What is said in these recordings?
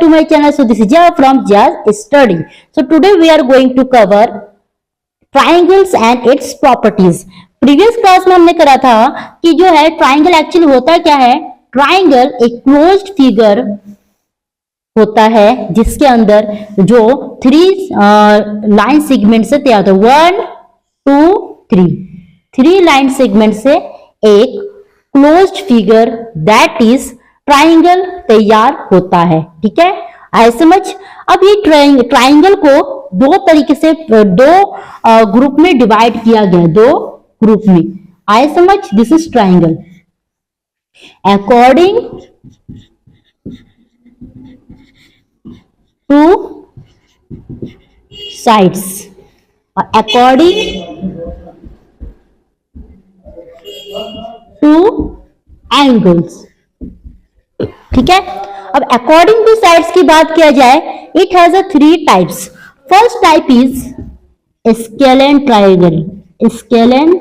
to my channel. So this is Jia from Jia's Study. So today we are going to cover triangles and its properties. Previous class में हमने करा था कि जो है triangle actually होता क्या है. ट्राइंगल एक क्लोज्ड फिगर होता है जिसके अंदर जो 3 लाइन सेगमेंट से तैयार होता है. 1 2 3 लाइन सेगमेंट से एक closed figure that is triangle तैयार होता है. ठीक है, आए समझ. अब ये ट्राइंगल को दो तरीके से दो ग्रुप में डिवाइड किया गया. दो ग्रुप में आए समझ. This is triangle according two sides और अकॉर्डिंग टू एंगल्स. ठीक है. अब अकॉर्डिंग टू साइड्स की बात किया जाए, it has a 3 types. First type is scalene triangle. Scalene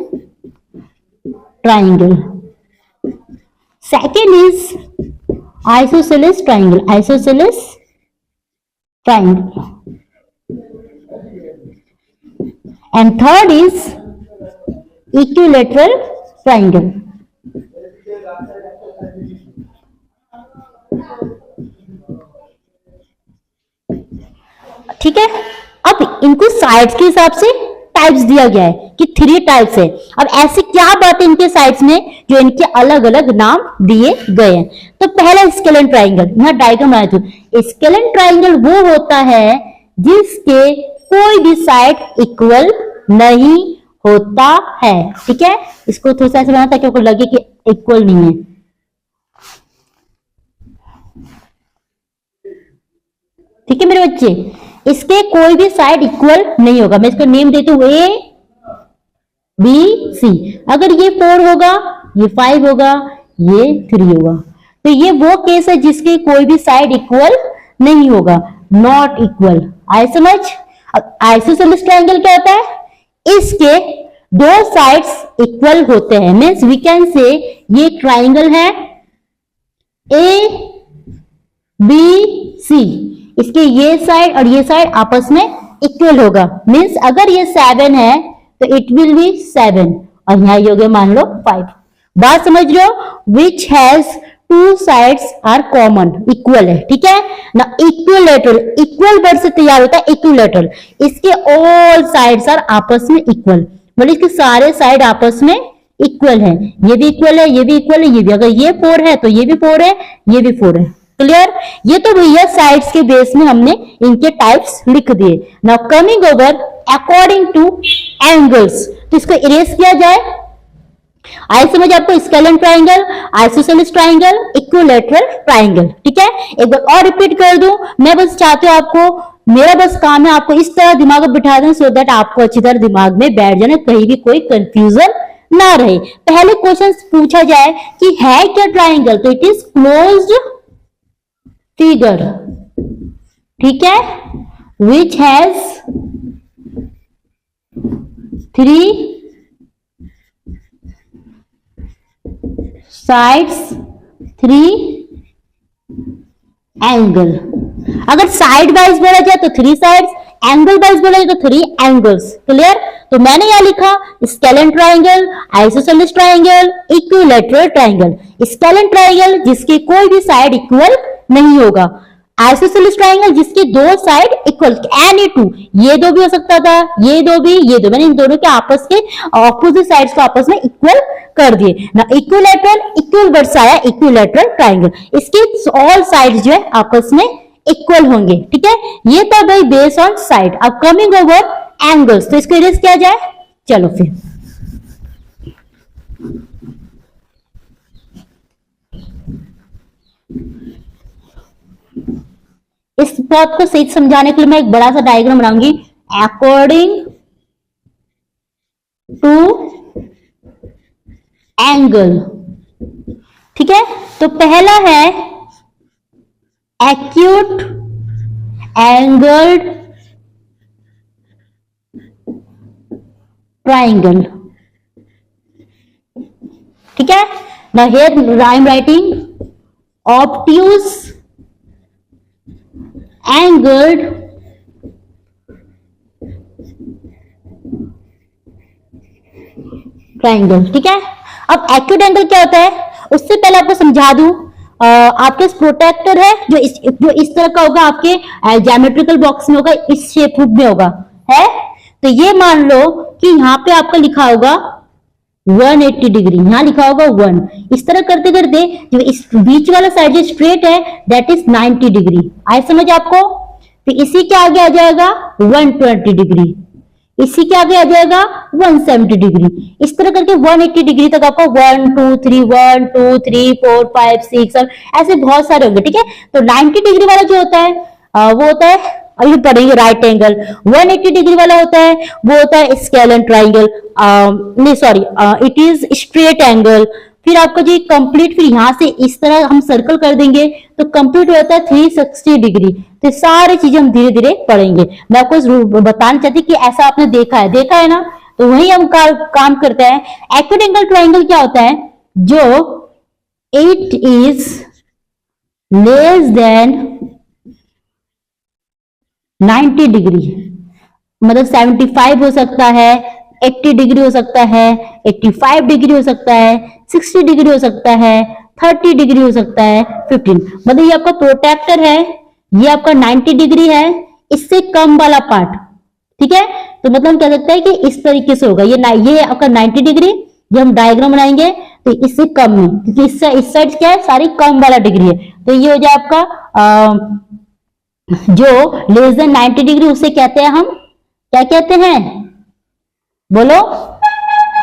triangle. Second is isosceles triangle. Isosceles triangle. And third is equilateral triangle. ठीक है. अब इनको साइड्स के हिसाब से टाइप्स दिया गया है कि 3 टाइप्स है. अब ऐसी क्या बात है इनके साइड्स में जो इनके अलग अलग नाम दिए गए हैं. तो पहला स्केलेन ट्राइंगल, यहां डायग्राम आया था. स्केलेन ट्राइंगल वो होता है जिसके कोई भी साइड इक्वल नहीं होता है. ठीक है, इसको थोड़ा सा ऐसे बनाना ताकि आपको लगे कि इक्वल नहीं है. ठीक है मेरे बच्चे, इसके कोई भी साइड इक्वल नहीं होगा. मैं इसको नेम देती हूं ए बी सी. अगर ये 4 होगा, ये 5 होगा, ये 3 होगा, तो ये वो केस है जिसके कोई भी साइड इक्वल नहीं होगा. Not equal. आए समझ. अब आइसोसेलेस ट्राइंगल क्या होता है, इसके 2 साइड्स इक्वल होते हैं. मीन्स वी कैन से ये ट्राइंगल है ए बी सी. इसके ये साइड और ये साइड आपस में इक्वल होगा. मीन्स अगर ये 7 है तो इट विल बी 7 और यहां ये हो गया मान लो 5. बात समझ रहे हो. Which has 2 sides are common, equal है. ठीक है ना. इक्विलैटरल, इक्वल वर्ड से तैयार होता है इक्विलैटरल. इसके ऑल साइड्स आर आपस में इक्वल. मतलब इसके सारे साइड आपस में इक्वल है. ये भी इक्वल है, ये भी इक्वल है, ये भी. अगर ये 4 है तो ये भी 4 है, ये भी 4 है. क्लियर. ये तो भैया साइड्स के बेस में हमने इनके टाइप्स लिख दिए. Now coming over according two angles. तो इसको इरेज किया जाए. आइए समझ आपको. Scalene triangle, isosceles triangle, equilateral triangle. ठीक है, एक बार और रिपीट कर दूं. मैं बस चाहती हूं आपको, मेरा बस काम है आपको इस तरह दिमाग में बिठा दें सो दैट आपको अच्छी तरह दिमाग में बैठ जाए, कहीं भी कोई कंफ्यूजन ना रहे. पहले क्वेश्चन पूछा जाए कि है क्या ट्राइंगल, तो इट इज क्लोज्ड फिगर. ठीक है, विच हैज 3 साइड्स 3 एंगल. अगर साइड वाइज बोला जाए तो 3 साइड्स, एंगल वाइज बोला जाए तो 3 एंगल्स. क्लियर. तो मैंने यहां लिखा scalene triangle, isosceles triangle, equilateral triangle. Scalene triangle जिसके कोई भी साइड इक्वल नहीं होगा. आइसोसेलेस ट्राइंगल जिसके 2 साइड इक्वल, एनी 2, ये 2 भी हो सकता था, ये 2 भी, ये 2. मैंने इन दोनों के आपस के ऑपोजिट साइड्स को आपस में इक्वल कर दिए ना. इक्विलैटरल, इक्वल वर्ड से आया इक्विलैटरल ट्राइंगल. इसके ऑल साइड्स जो है आपस में इक्वल होंगे. ठीक है, ये था भाई बेस ऑन साइड. अब कमिंग ओवर एंगल्स, तो इसको इरेज किया जाए. चलो फिर इस बात को सही समझाने के लिए मैं एक बड़ा सा डायग्राम बनाऊंगी. According to angle. ठीक है, तो पहला है एक्यूट एंगल्ड ट्राइंगल. ठीक है. Now here I am writing obtuse angled triangle. ठीक है, अब एक्यूट एंगल क्या होता है उससे पहले आपको समझा दूं। आपके प्रोटेक्टर है जो इस तरह का होगा, आपके ज्योमेट्रिकल बॉक्स में होगा, इस शेप रूप में होगा है। तो ये मान लो कि यहाँ पे आपका लिखा होगा 180 डिग्री, यहाँ लिखा होगा 1। इस तरह करते करते जो इस बीच वाला साइड जो स्ट्रेट है दैट इज 90 डिग्री। आए समझ आपको? तो इसी के आगे आ जाएगा 120 डिग्री, इसी के आगे आ जाएगा 170 डिग्री। इस तरह करके 180 डिग्री तक आपको 1 2 3 1 2 3 4 5 6 7 ऐसे बहुत सारे होंगे। ठीक है, तो 90 डिग्री वाला जो होता है वो होता है, अभी पढ़ेंगे राइट एंगल। 180 डिग्री वाला होता है वो होता है स्केलेन ट्राइंगल, नहीं sorry it is straight angle. फिर आपका जो कंप्लीट, फिर यहां से इस तरह हम सर्कल कर देंगे तो कंप्लीट हो जाता है 360 डिग्री। तो सारी चीजें हम धीरे धीरे पढ़ेंगे। मैं आपको बताना चाहती कि ऐसा आपने देखा है ना, तो वही हम काम करते हैं। एक्यूट एंगल ट्राइंगल क्या होता है? जो it is less than 90 degree, मतलब 75 हो सकता है, 80 डिग्री हो सकता है, 85 डिग्री हो सकता है, 60 डिग्री हो सकता है, 30 डिग्री हो सकता है, 15। मतलब ये आपका प्रोटेक्टर है, ये आपका 90 डिग्री है, इससे कम वाला पार्ट। ठीक है, तो मतलब हम कह सकते हैं कि इस तरीके से होगा। ये आपका 90 डिग्री, ये हम डायग्राम बनाएंगे तो इससे कम में, क्योंकि इस साइड क्या है, सारी कम वाला डिग्री है। तो ये हो जाए आपका जो लेस देन 90 डिग्री, उसे कहते हैं हम, क्या कहते हैं बोलो?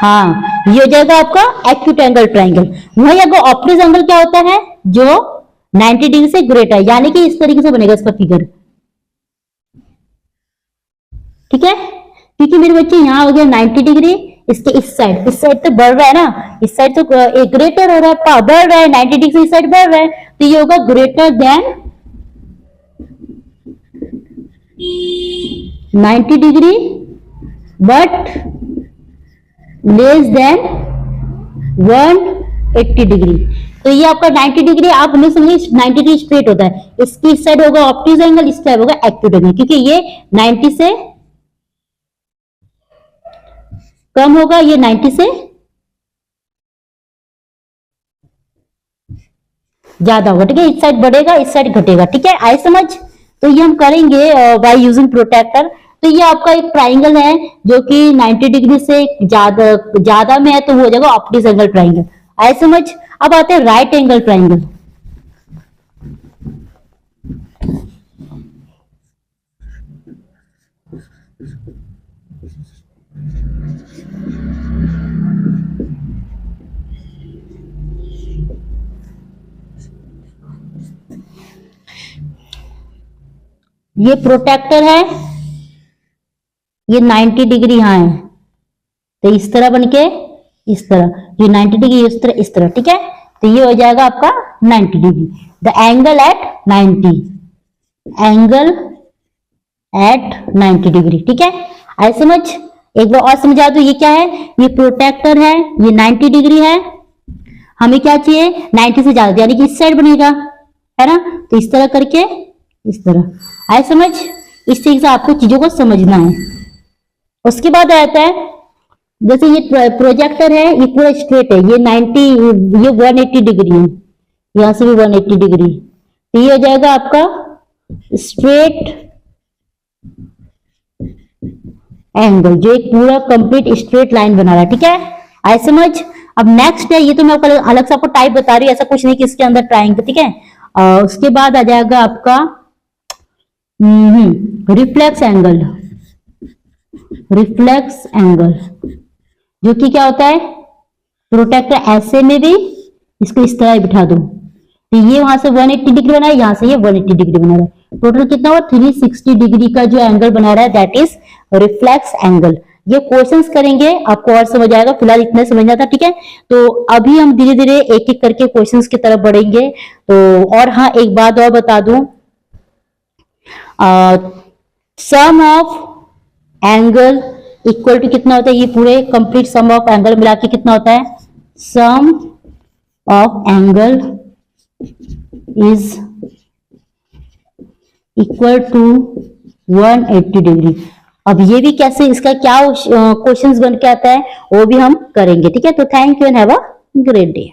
हाँ, ये हो जाएगा आपका एक्यूट एंगल ट्राइंगल। वही आपका ऑप्टिक एंगल क्या होता है? जो 90 डिग्री से ग्रेटर है, यानी कि इस तरीके से बनेगा इसका फिगर। ठीक है, क्योंकि मेरे बच्चे यहाँ हो गया 90 डिग्री, इसके इस साइड तो बढ़ रहा है ना, इस साइड तो ग्रेटर हो रहा है, बढ़ रहा है 90 डिग्री से इस साइड बढ़ रहा है, तो ये होगा greater than 90 degree but less than 180 degree. तो ये आपका 90 डिग्री, आप नहीं समझिए 90 डिग्री स्ट्रेट होता है, इसकी इस साइड होगा ऑप्टिक एंगल, इस साइड होगा एक्यूट एंगल, क्योंकि ये 90 से कम होगा, ये 90 से ज्यादा होगा। ठीक है, इस साइड बढ़ेगा, इस साइड घटेगा। ठीक है, आए समझ? तो ये हम करेंगे बाय यूजिंग प्रोटेक्टर। तो ये आपका एक ट्राइंगल है जो कि 90 डिग्री से ज्यादा में है, तो वो हो जाएगा ऑप्टिक एंगल ट्राइंगल। आए समझ? अब आते हैं राइट एंगल ट्राइंगल। ये प्रोटेक्टर है, ये 90 डिग्री यहाँ है, तो इस तरह बनके इस तरह, ये 90 डिग्री इस तरह। ठीक है, तो ये हो जाएगा आपका 90 degree, the angle at 90, angle at 90 degree. ठीक है, आई समझ? एक बार और समझा दो, ये क्या है? ये प्रोटेक्टर है, ये 90 डिग्री है, हमें क्या चाहिए? 90 से ज्यादा, यानी कि इस साइड बनेगा, है ना? तो इस तरह करके इस तरह। आए समझ? इस तरीके से आपको चीजों को समझना है। उसके बाद आता है, जैसे ये प्रोजेक्टर है, ये पूरा स्ट्रेट है, ये 90, ये 180 डिग्री है, यहां से भी 180 डिग्री, तो ये हो जाएगा आपका स्ट्रेट एंगल, जो एक पूरा कंप्लीट स्ट्रेट लाइन बना रहा है। ठीक है, आए समझ? अब नेक्स्ट है, ये तो मैं अलग से आपको टाइप बता रही हूँ, ऐसा कुछ नहीं कि इसके अंदर ट्राइंगल। ठीक है, उसके बाद आ जाएगा आपका रिफ्लेक्स एंगल। रिफ्लेक्स एंगल जो कि क्या होता है? प्रोटेक्टर ऐसे में भी इसको इस तरह बिठा दो, तो ये वहां से 180 डिग्री बना है, यहां से ये 180 डिग्री बना रहा है, टोटल कितना हुआ? 360 डिग्री का जो एंगल बना रहा है दैट इज रिफ्लेक्स एंगल। ये क्वेश्चंस करेंगे, आपको और समझ आएगा, फिलहाल इतना समझना था। ठीक है, तो अभी हम धीरे धीरे एक एक करके क्वेश्चंस की तरफ बढ़ेंगे। तो और हाँ, एक बात और बता दूं, सम ऑफ एंगल इक्वल टू कितना होता है? ये पूरे कंप्लीट सम ऑफ एंगल मिला के कितना होता है? Sum of angle is equal to 180 degree. अब ये भी कैसे, इसका क्या क्वेश्चंस बन के आता है वो भी हम करेंगे। ठीक है, तो thank you and have a great day.